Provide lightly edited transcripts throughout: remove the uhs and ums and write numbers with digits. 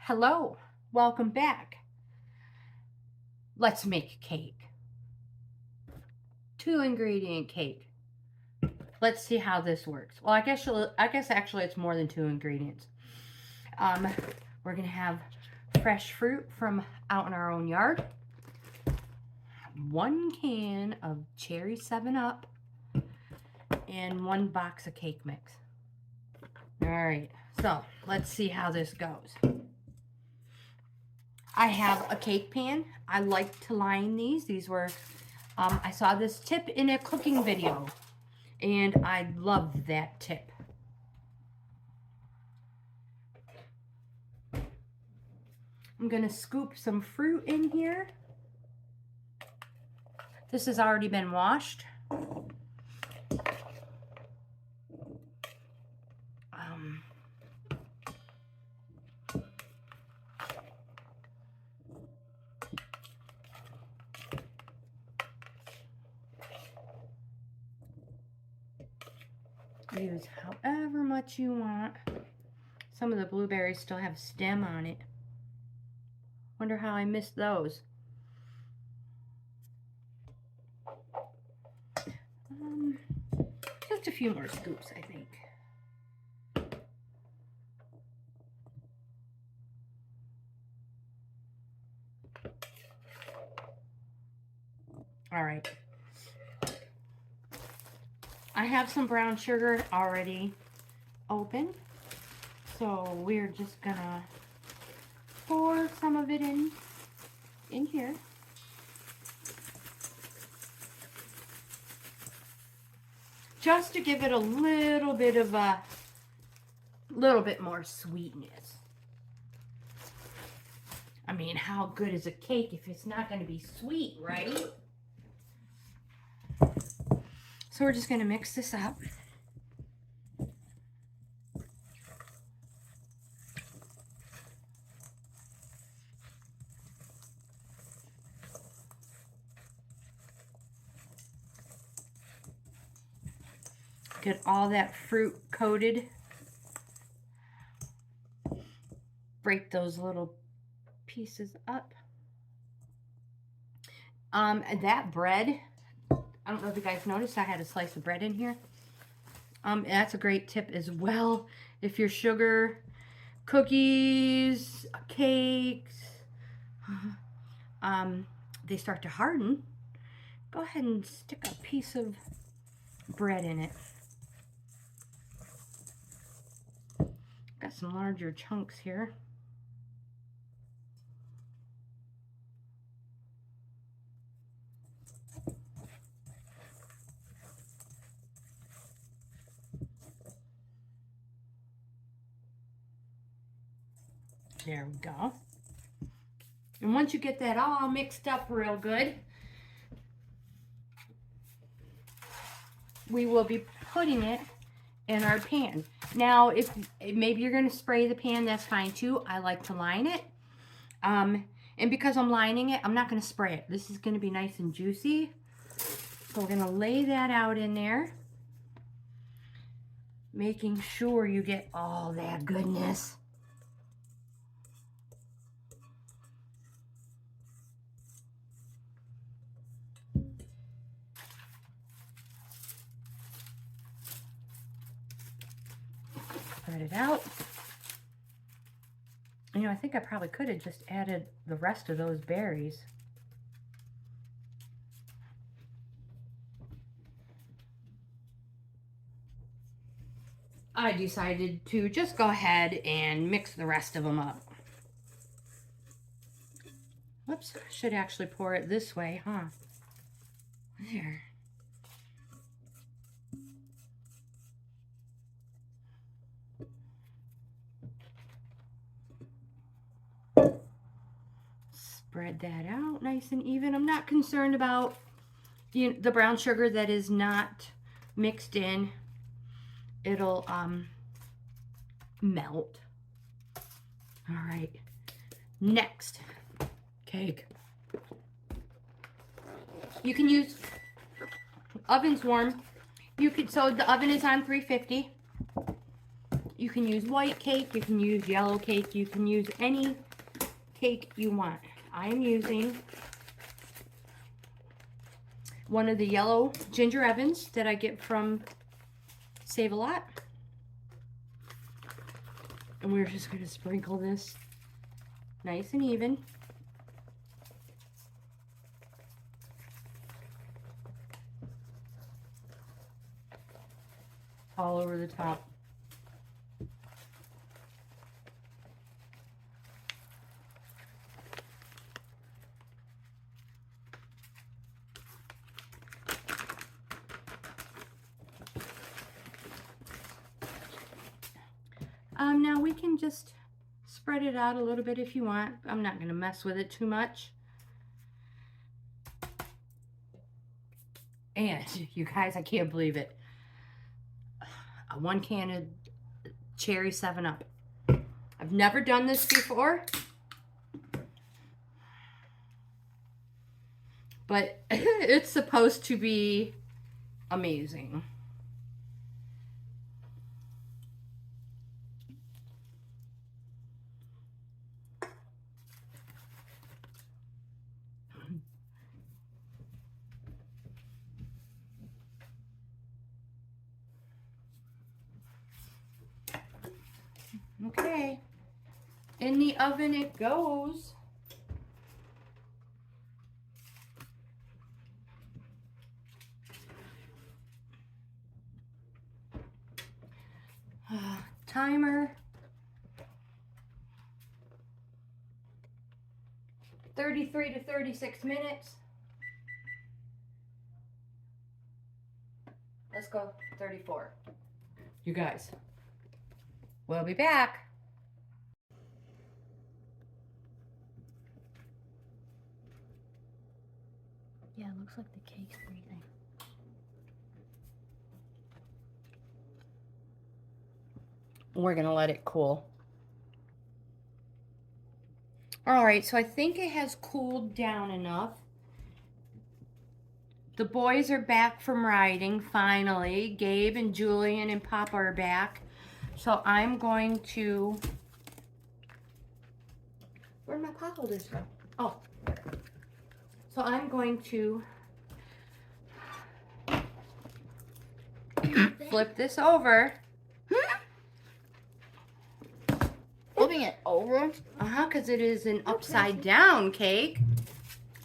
Hello, welcome back. Let's make cake. 2-ingredient cake. Let's see how this works. Well, I guess actually it's more than 2 ingredients. We're gonna have fresh fruit from out in our own yard. 1 can of cherry 7-Up and 1 box of cake mix. All right, so let's see how this goes. I have a cake pan. I like to line these. These were, I saw this tip in a cooking video, and I love that tip. I'm gonna scoop some fruit in here. This has already been washed. Use however much you want. Some of the blueberries still have stem on it. Wonder how I missed those. Just a few more scoops, I think. All right. I have some brown sugar already open, so we're just gonna pour some of it in here. Just to give it a little bit more sweetness. I mean, how good is a cake if it's not going to be sweet, right? So we're just going to mix this up. Get all that fruit coated. Break those little pieces up. That bread, I don't know if you guys noticed, I had a slice of bread in here. That's a great tip as well. If your sugar, cookies, cakes, they start to harden, go ahead and stick a piece of bread in it. Got some larger chunks here. There we go. And once you get that all mixed up real good, we will be putting it in our pan. Now, if maybe you're going to spray the pan, that's fine too. I like to line it. And because I'm lining it, I'm not going to spray it. This is going to be nice and juicy. So we're going to lay that out in there, making sure you get all that goodness. Spread it out. You know, I think I probably could have just added the rest of those berries. I decided to just go ahead and mix the rest of them up. Whoops, I should actually pour it this way, huh? There. Spread that out nice and even. I'm not concerned about the brown sugar that is not mixed in. It'll melt. All right, next, cake. You can use, oven's warm. You could, so the oven is on 350. You can use white cake, you can use yellow cake, you can use any cake you want. I am using one of the yellow ginger ovens that I get from Save-A-Lot. And we're just going to sprinkle this nice and even. All over the top. Now we can just spread it out a little bit if you want. I'm not going to mess with it too much. And you guys, I can't believe it. A 1 can of cherry 7-Up. I've never done this before, but it's supposed to be amazing. Okay, in the oven it goes. Timer, 33 to 36 minutes. Let's go 34. You guys, we'll be back. Yeah, it looks like the cake's breathing. We're gonna let it cool. All right, so I think it has cooled down enough. The boys are back from riding, finally. Gabe and Julian and Papa are back. So I'm going to... Where'd my pop holders go? Oh. So I'm going to flip this over. Flipping it over? Uh-huh, because it is an upside down cake.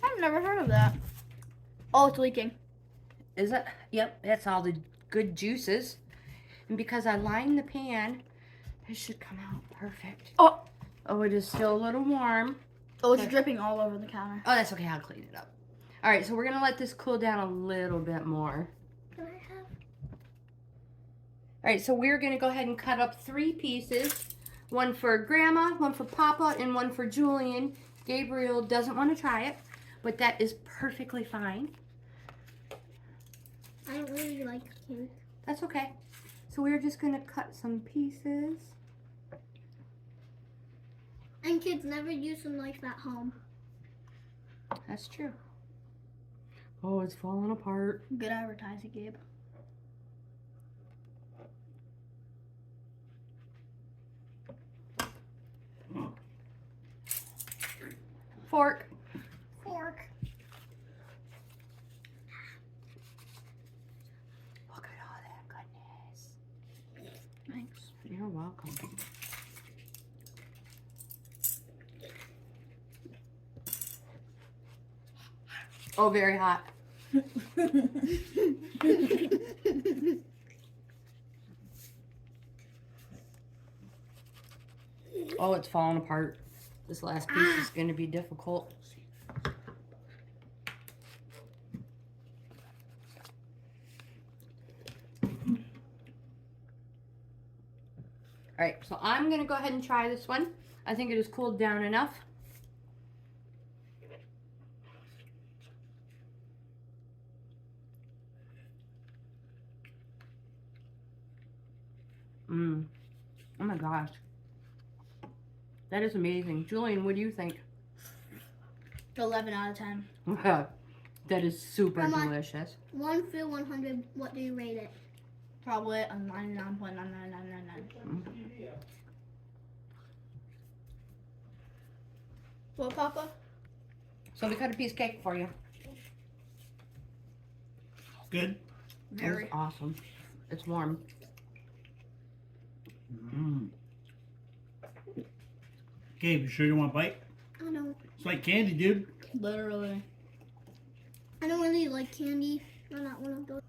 I've never heard of that. Oh, it's leaking. Is it? Yep, that's all the good juices. And because I lined the pan, it should come out perfect. Oh! Oh, it is still a little warm. Oh, it's dripping all over the counter. Oh, that's okay. I'll clean it up. All right, so we're going to let this cool down a little bit more. Can I have? All right, so we're going to go ahead and cut up 3 pieces. One for Grandma, one for Papa, and one for Julian. Gabriel doesn't want to try it, but that is perfectly fine. I don't really like cake. That's okay. So we're just going to cut some pieces. And kids never use a knife at home. That's true. Oh, it's falling apart. Good advertising, Gabe. Fork. Fork. Look at all that goodness. Thanks. You're welcome. Oh, very hot. Oh, it's falling apart. This last piece is going to be difficult. Alright, so I'm going to go ahead and try this one. I think it has cooled down enough. Oh my gosh. That is amazing. Julian, what do you think? 11 out of 10. That is super Grandma, delicious. 1 through 100, what do you rate it? Probably a 99.9999. What, Papa? So we cut a piece of cake for you. Good. Very. It's awesome. It's warm. Mm. Gabe, you sure you want a bite? I know. It's like candy, dude. Literally. I don't really like candy. I'm not one of those.